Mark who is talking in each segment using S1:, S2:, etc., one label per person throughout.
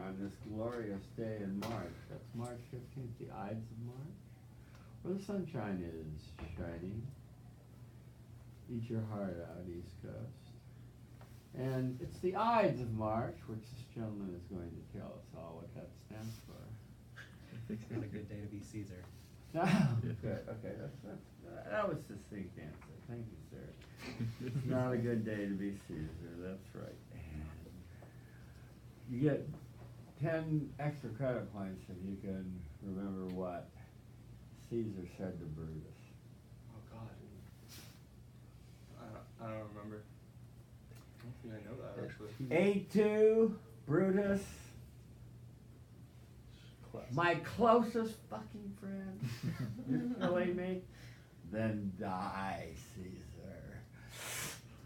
S1: on this glorious day in March. That's March 15th, the Ides of March, where the sunshine is shining. Eat your heart out, East Coast. And it's the Ides of March, which this gentleman is going to tell us all what that stands for.
S2: It's not a good day to be Caesar.
S1: Good, okay, that was succinct answer. Thank you, sir. It's not a good day to be Caesar, that's right. And you get 10 extra credit points if you can remember what Caesar said to Brutus.
S3: Oh God. I don't remember. I don't think I know that actually.
S1: A2, Brutus, my closest fucking friend. You're killing me? Then die, Caesar.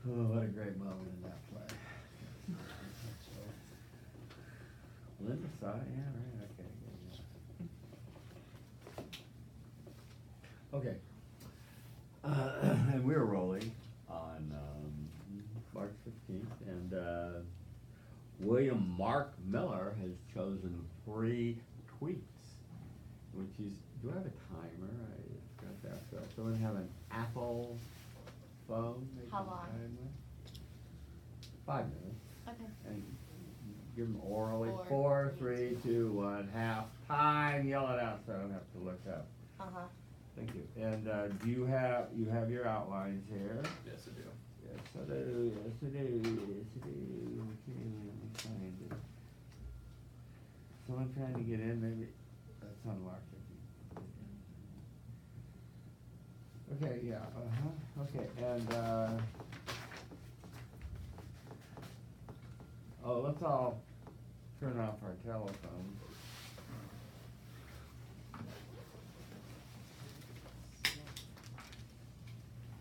S1: Oh, what a great moment in that play. Linda saw it? Yeah, right, okay, good. Okay. And we're rolling on March 15th, and William Mark Miller has chosen 3 tweets, which is, do I have a timer? I forgot to ask that. Someone have an Apple phone?
S4: How long?
S1: 5 minutes.
S4: Okay.
S1: And give them orally.
S4: 4,
S1: 4, 3, 2, 1, half time. Yell it out so I don't have to look up.
S4: Uh-huh.
S1: Thank you. And do you have your outlines here?
S3: Yes, I do.
S1: Yes, I do. Yes, I do. Yes, I do. Okay, let me find it. Someone trying to get in, maybe that's unlocked. Okay, yeah, okay, and oh, let's all turn off our telephones.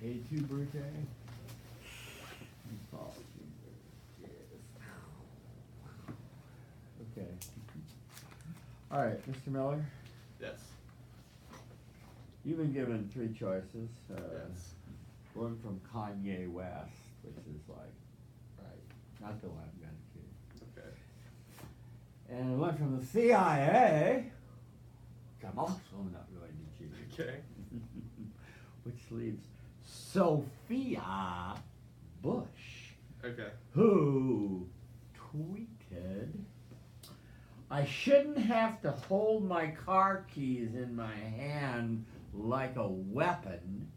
S1: A2 Brute. Okay. All right, Mr. Miller,
S3: Yes.
S1: you've been given 3 choices.
S3: Yes.
S1: One from Kanye West, which is like, right, not the one I'm going to choose.
S3: Okay.
S1: And one from the CIA, which I'm also not going to choose.
S3: Okay.
S1: Which leaves Sophia Bush,
S3: Okay.
S1: who tweeted, I shouldn't have to hold my car keys in my hand like a weapon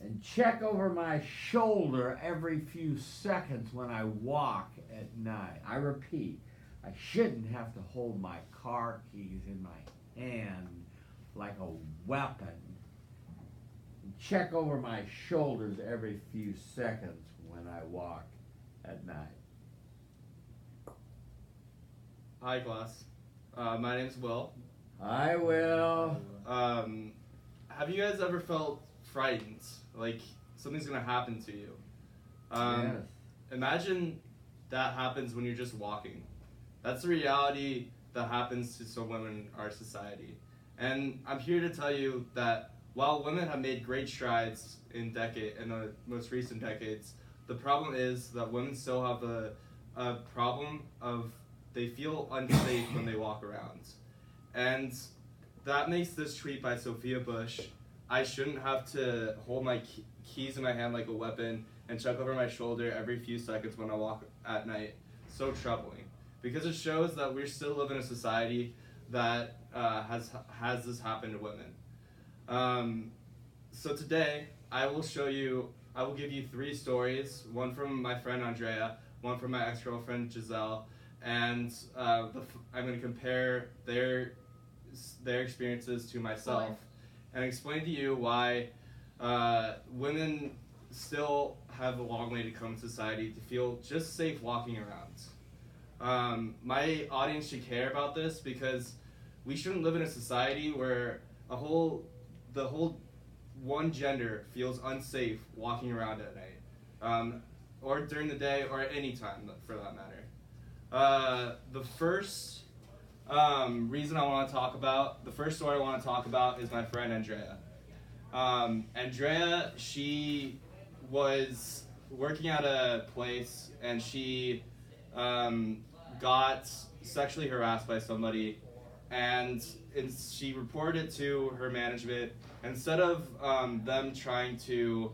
S1: and check over my shoulder every few seconds when I walk at night. I repeat, I shouldn't have to hold my car keys in my hand like a weapon and check over my shoulders every few seconds when I walk at night.
S3: Hi, class. My name's Will.
S1: I will.
S3: Have you guys ever felt frightened? Like something's gonna happen to you?
S1: Yes.
S3: Imagine that happens when you're just walking. That's the reality that happens to some women in our society. And I'm here to tell you that while women have made great strides in the most recent decades, the problem is that women still have a problem of they feel unsafe when they walk around. And that makes this tweet by Sophia Bush, I shouldn't have to hold my keys in my hand like a weapon and check over my shoulder every few seconds when I walk at night, so troubling. Because it shows that we still live in a society that has this happen to women. So today, I will give you 3 stories, one from my friend Andrea, one from my ex-girlfriend Giselle, and I'm going to compare their experiences to myself and explain to you why women still have a long way to come in society to feel just safe walking around. My audience should care about this because we shouldn't live in a society where the whole one gender feels unsafe walking around at night, or during the day, or at any time for that matter. The first reason I want to talk about, the first story I want to talk about is my friend Andrea. Andrea, she was working at a place and she got sexually harassed by somebody, and she reported it to her management. Instead of them trying to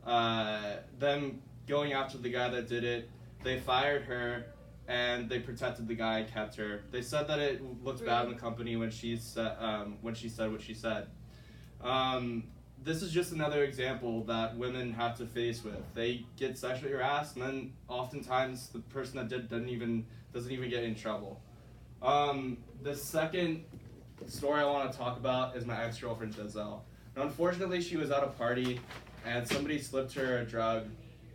S3: them going after the guy that did it, they fired her and they protected the guy and kept her. They said that it looked bad in the company when she said what she said. This is just another example that women have to face with. They get sexually harassed, and then oftentimes the person that did doesn't even get in trouble. The second story I want to talk about is my ex-girlfriend Giselle. Now, unfortunately, she was at a party, and somebody slipped her a drug,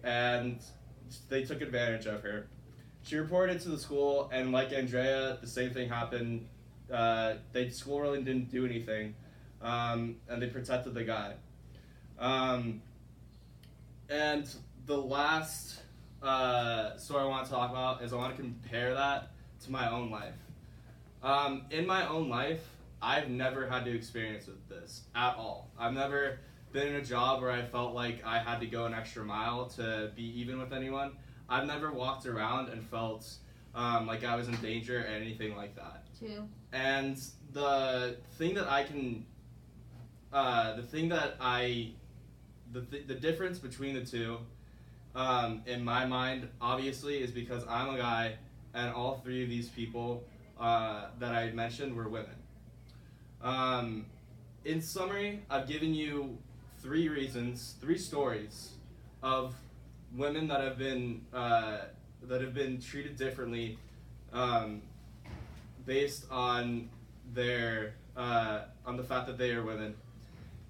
S3: and they took advantage of her. She reported it to the school, and like Andrea, the same thing happened. School really didn't do anything, and they protected the guy. And the last story I want to talk about is I want to compare that to my own life. In my own life, I've never had to experience with this at all. I've never been in a job where I felt like I had to go an extra mile to be even with anyone. I've never walked around and felt like I was in danger or anything like that.
S4: True.
S3: And the thing that I can, the difference between the two, in my mind, obviously, is because I'm a guy, and all three of these people that I mentioned were women. In summary, I've given you three stories of women that have been treated differently based on their on the fact that they are women,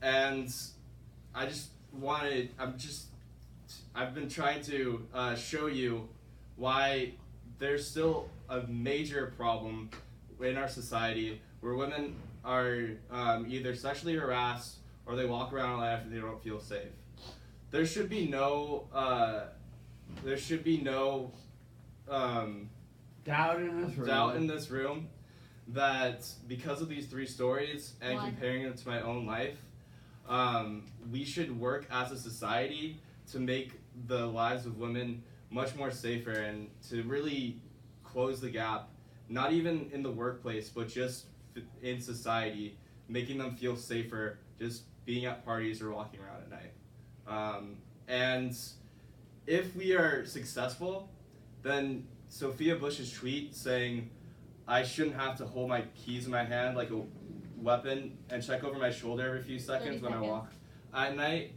S3: and I've been trying to show you why there's still a major problem in our society where women are either sexually harassed or they walk around life and they don't feel safe. There should be no
S1: doubt in this room
S3: that because of these three stories and comparing them to my own life, we should work as a society to make the lives of women much more safer and to really close the gap, not even in the workplace, but just in society, making them feel safer just being at parties or walking around at night. And if we are successful, then Sophia Bush's tweet saying, I shouldn't have to hold my keys in my hand like a weapon and check over my shoulder every few seconds when I walk at night,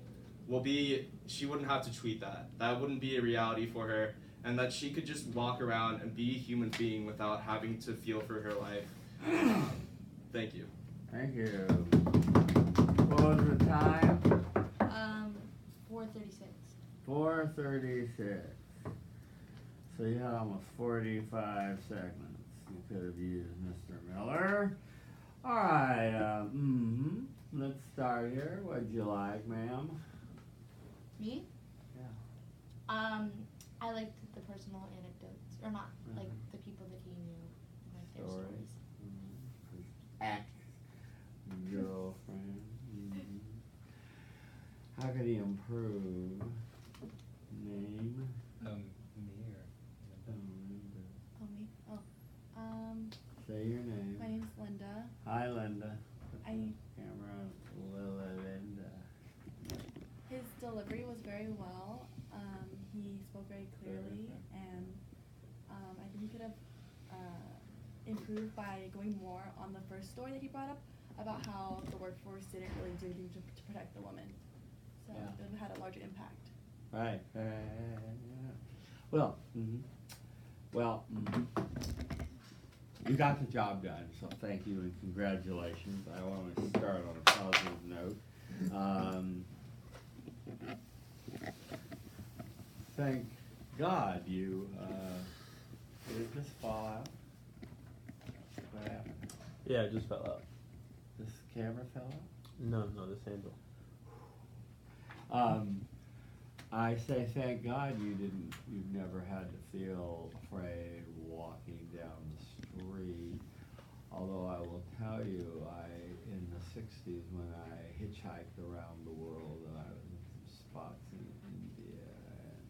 S3: she wouldn't have to tweet that. That wouldn't be a reality for her, and that she could just walk around and be a human being without having to feel for her life. Thank you.
S1: Thank you. What was the time?
S4: 4:36.
S1: 4:36. So you had almost 45 segments. You could have used Mr. Miller. All right. Let's start here. What'd you like, ma'am?
S4: Me?
S1: Yeah.
S4: I liked the personal anecdotes, or not, like the people that he knew, like their stories.
S1: Ex-girlfriend. How could he improve? Name?
S2: Me or
S1: Linda.
S4: Oh, me? Oh.
S1: Say your name.
S4: My name's Linda.
S1: Hi, Linda. Put the
S4: I-
S1: camera on Linda.
S4: His delivery was very well. He spoke very clearly, and I think he could have improved by going more on the first story that he brought up about how the workforce didn't really do anything to protect the women. So
S1: Yeah.
S4: it had a larger impact.
S1: Right. Yeah. Well, you got the job done, so thank you and congratulations. I want to start on a positive note. Thank God you, did it just fall out? What happened?
S5: Yeah, it just fell out.
S1: This camera fell out?
S5: No, this handle.
S1: I say thank God you've never had to feel afraid walking down the street. Although I will tell you, in the 60s when I hitchhiked around the world, and I was in some spots in India and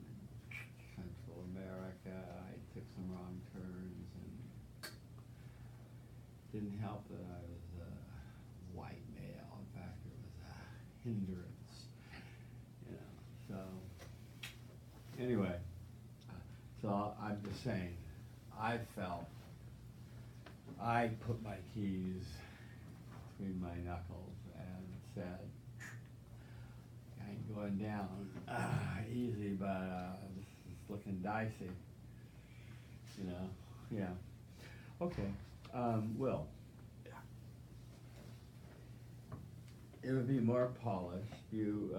S1: Central America, I took some wrong turns and didn't help that I was a white male. In fact, it was a hindrance. You know, so anyway, so I'm just saying, I felt I put my keys between my knuckles and said, I ain't going down easy, but this is looking dicey. You know, yeah. Okay, Will. It would be more polished. You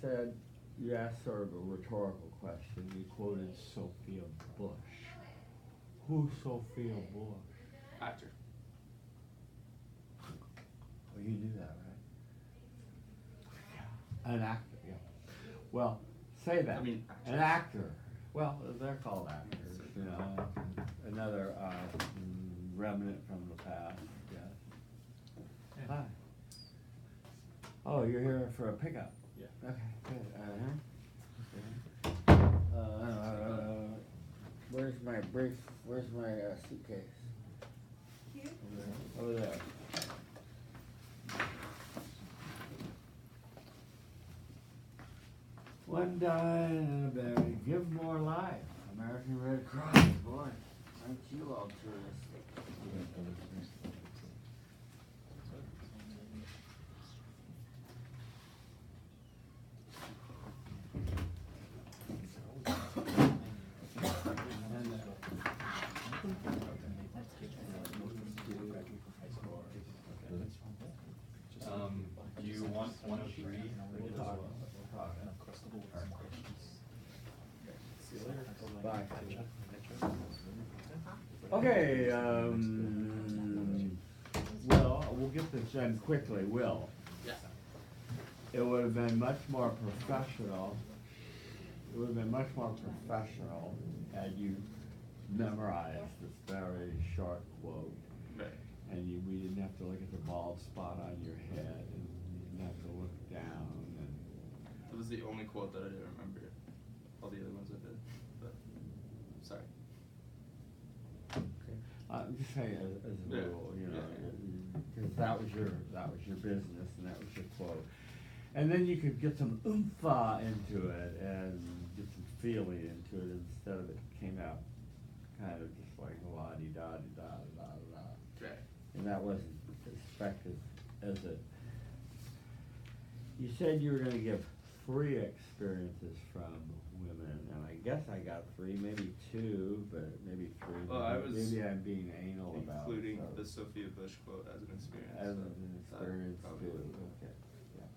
S1: said, you asked sort of a rhetorical question. You quoted Sophia Bush. Who's Sophia Bush?
S3: Actor.
S1: Well, you knew that, right? An actor, yeah. Well, say that.
S3: I mean,
S1: an actor. Well, they're called actors, you know. Another remnant from the past, yes.
S2: Yeah.
S1: Hi. Oh, you're here for a pickup?
S2: Yeah.
S1: Okay, good. Where's my brief? Where's my suitcase?
S4: Here?
S1: Over there. One died and a berry. Give more life. American Red Cross. Boy, aren't you altruistic?
S2: Do you want 103?
S1: We'll talk. Bye. Okay, well, we'll get this done quickly, Will.
S3: Yeah.
S1: It would have been much more professional, had you memorized this very short quote.
S3: Right.
S1: And we didn't have to look at the bald spot on your head, and you didn't have to look down, and
S3: That was the only quote that I didn't remember. All the other ones I did, but sorry.
S1: I'm just saying as a
S3: Yeah,
S1: rule, you know,
S3: yeah.
S1: because that was your business and that was your quote. And then you could get some oomph into it and get some feeling into it instead of it came out kind of just like la-di-da-di-da-da-da-da.
S3: Right.
S1: And that wasn't as effective as it. You said you were gonna give 3 experiences from women, and I guess I got 3, maybe 2, but maybe 3.
S3: Well, I was
S1: maybe I'm being anal about it.
S3: including
S1: so-
S3: the Sophia Bush quote as an experience.
S1: As
S3: so
S1: an
S3: that
S1: experience
S3: probably
S1: too,
S3: would've-
S1: okay, yeah.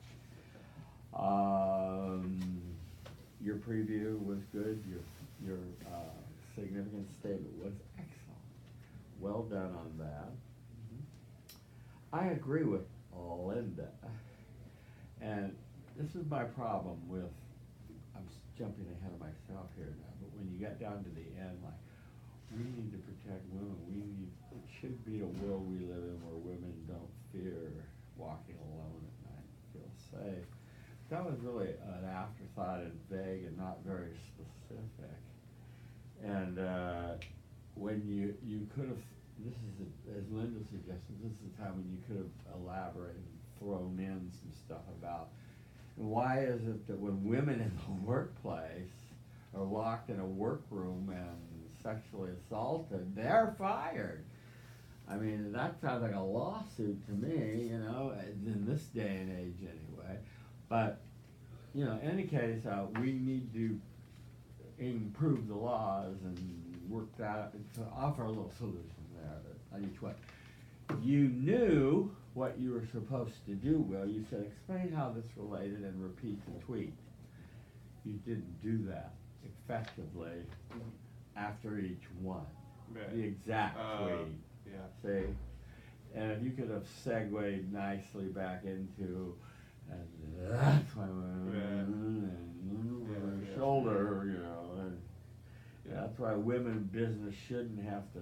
S1: Your preview was good, your significant statement was excellent. Well done on that. I agree with Linda. And this is my problem with, I'm jumping ahead of myself here now, but when you get down to the end, like, we need to protect women, it should be a world we live in where women don't fear walking alone at night, feel safe. That was really an afterthought and vague and not very specific. And when you could have, this is, as Linda suggested, this is the time when you could have elaborated and thrown in some stuff about, and why is it that when women in the workplace are locked in a workroom and sexually assaulted, they're fired? I mean, that sounds like a lawsuit to me, you know, in this day and age anyway. But, you know, in any case, we need to improve the laws and work that, to offer a little solution there on each way. You knew what you were supposed to do, Will. You said, explain how this related and repeat the tweet. You didn't do that effectively after each one.
S3: Right.
S1: The exact tweet.
S3: Yeah.
S1: See? And if you could have segued nicely back into, and that's why
S3: Yeah.
S1: shoulder, you know, and
S3: Yeah.
S1: that's why women in business shouldn't have to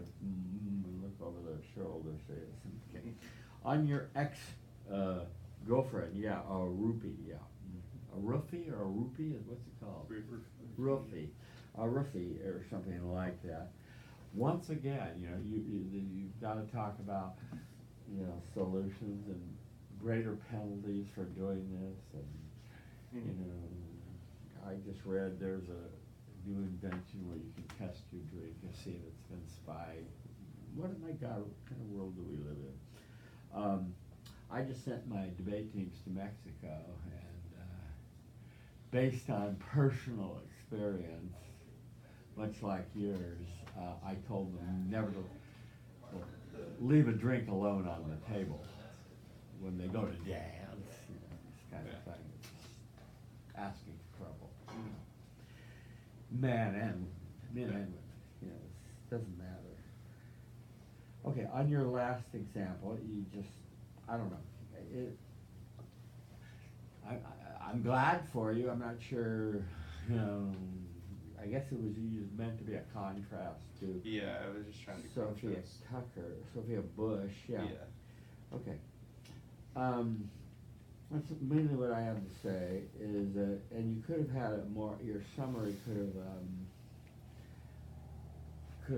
S1: look over their shoulder, say it's okay. On your girlfriend, yeah, a roopie, yeah. A roofie or a rupee, what's it called? Roofie. A roofie or something like that. once again, you know, you've got to talk about, you know, solutions and greater penalties for doing this, and you know, I just read there's a new invention where you can test your drink and see if it's been spied. What my God, what kind of world do we live in? I just sent my debate teams to Mexico, and based on personal experience, much like yours, I told them never to leave a drink alone on the table when they go to dance, you know, this kind of thing. It's just asking for trouble. Men and women, you know, it doesn't matter. Okay, on your last example, you just, I don't know. I'm glad for you. I'm not sure, you know, I guess it was meant to be a contrast to
S3: Yeah, I was just trying to
S1: Sophia Tucker, Sophia Bush, yeah. Okay. That's mainly what I have to say is that, and you could have had it more, your summary could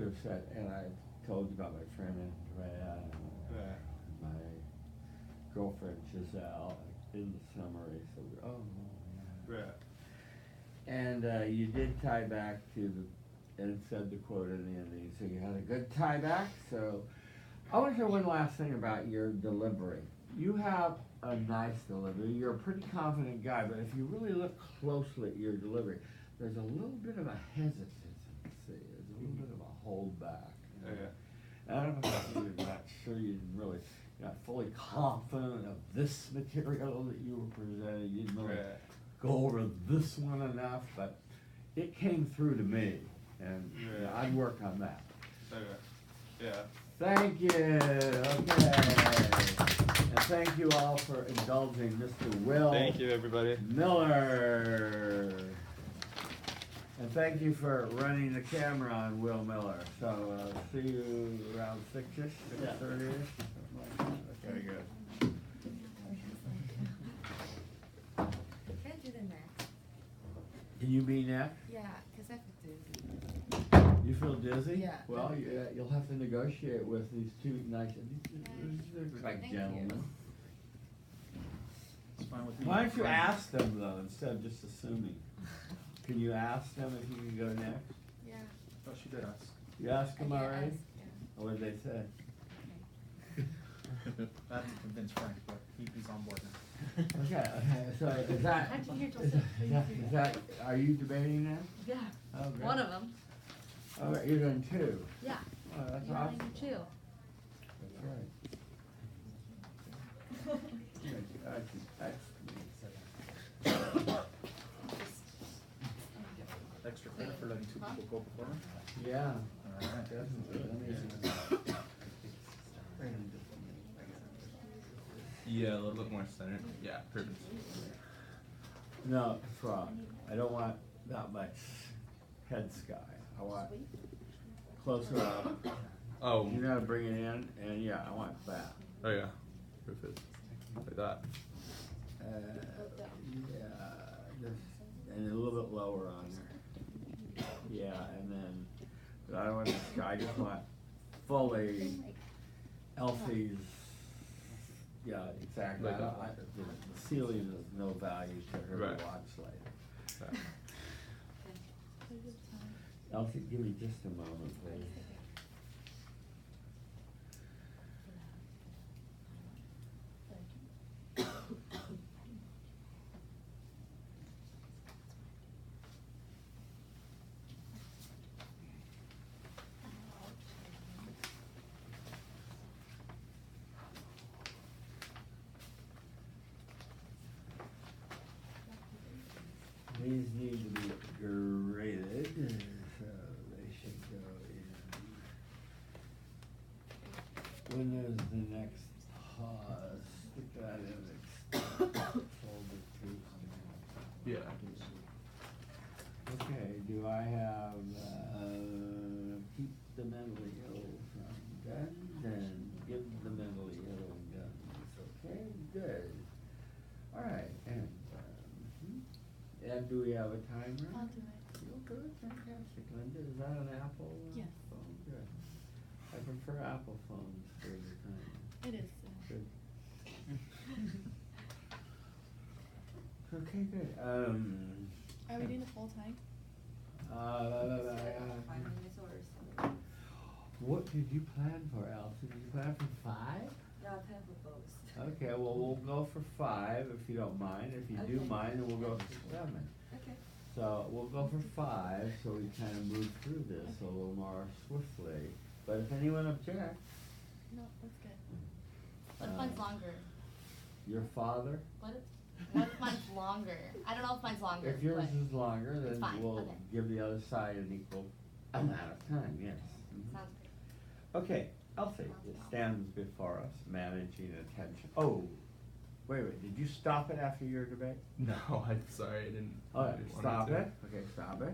S1: have said, and I told you about my friend Andrea and my girlfriend Giselle in the summary, so, oh, yeah.
S3: Right.
S1: And you did tie back to and said the quote in the ending, so you had a good tie back. So I want to say one last thing about your delivery. You have a nice delivery. You're a pretty confident guy, but if you really look closely at your delivery, there's a little bit of a hesitancy. There's a little bit of a holdback.
S3: Oh, yeah.
S1: And I don't know if you're not sure you didn't really, you're not fully confident of this material that you were presenting. You didn't really go over this one enough, but it came through to me, and you know, I'd work on that.
S3: Okay. Yeah.
S1: Thank you. Okay. And thank you all for indulging Mr. Will.
S3: Thank you, everybody.
S1: Miller. And thank you for running the camera on Will Miller. So see you around 6-ish, 6:30-ish. Very good.
S6: Can't do the next.
S1: Can you be next?
S6: Yeah, because I have to do.
S1: You feel dizzy?
S6: Yeah.
S1: Well, you'll have to negotiate with these two nice, they're like
S6: Thank
S1: gentlemen.
S6: you.
S2: It's fine with me.
S1: Why don't you ask them though, instead of just assuming? Can you ask them if you can go next?
S6: Yeah.
S2: Oh, she did ask.
S1: You ask them
S6: I did
S1: already?
S6: ask, yeah.
S1: What did they say?
S2: I have to convince Frank, but he's on board now.
S1: Okay, so is that,
S6: How'd you hear till
S1: is
S6: 6:33?
S1: that, are you debating now?
S6: Yeah.
S1: Oh, great.
S6: One of them.
S1: All right, you're doing two.
S6: Yeah.
S1: Oh, that's
S6: Yeah, I
S1: awesome.
S6: do too.
S1: That's right.
S2: Extra credit for letting two people go before me?
S1: Yeah.
S2: Alright.
S1: Definitely.
S3: Yeah, a little bit more centered. Yeah, perfect.
S1: No, it's wrong. I don't want that much head sky. I want closer up.
S3: Oh.
S1: You gotta bring it in, and yeah, I want that.
S3: Oh yeah. Perfect. Like that.
S1: Yeah, just, and a little bit lower on there. Yeah, and then, but I don't want the sky, I just want fully Elsie's, yeah, exactly.
S3: Like that.
S1: The ceiling is no value to her to
S3: Right.
S1: watch later.
S3: Yeah.
S1: Elsie, give me just a moment, please. These need to be graded, so they should go in. When is the next pause? Stick that in the folder too.
S3: Yeah.
S1: Okay, do I have, keep the mentally ill from guns and give the mentally ill guns? Okay, good. All right, and do we have a timer?
S4: I'll do it.
S1: Oh, good, fantastic. Linda, is that an Apple?
S4: Yes.
S1: Oh, good. prefer Apple phones for the time.
S4: It is.
S1: Good. Okay, good.
S4: Are we doing the full time?
S6: So, 5 minutes or 7.
S1: What did you plan for, Elsie? Did you plan for 5?
S6: Yeah, I plan for both.
S1: Okay, well, we'll go for 5 if you don't mind. If you do
S6: Okay.
S1: mind, then we'll go for 7.
S6: Okay.
S1: So we'll go for 5, so we kind of move through this a little more swiftly. But if anyone objects,
S4: No, that's good.
S7: What if mine's longer?
S1: your father,
S7: What if mine's longer? I don't know if mine's longer.
S1: if yours
S7: but
S1: is longer,
S7: it's
S1: then
S7: fine,
S1: we'll
S7: okay.
S1: give the other side an equal amount of time, yes. Mhm.
S7: Sounds great.
S1: Okay, Elsie, it stands before us, managing attention. Oh, wait, did you stop it after your debate?
S3: No, I'm sorry, I didn't.
S1: All right,
S3: I didn't want
S1: stop
S3: to.
S1: it. Okay, stop it.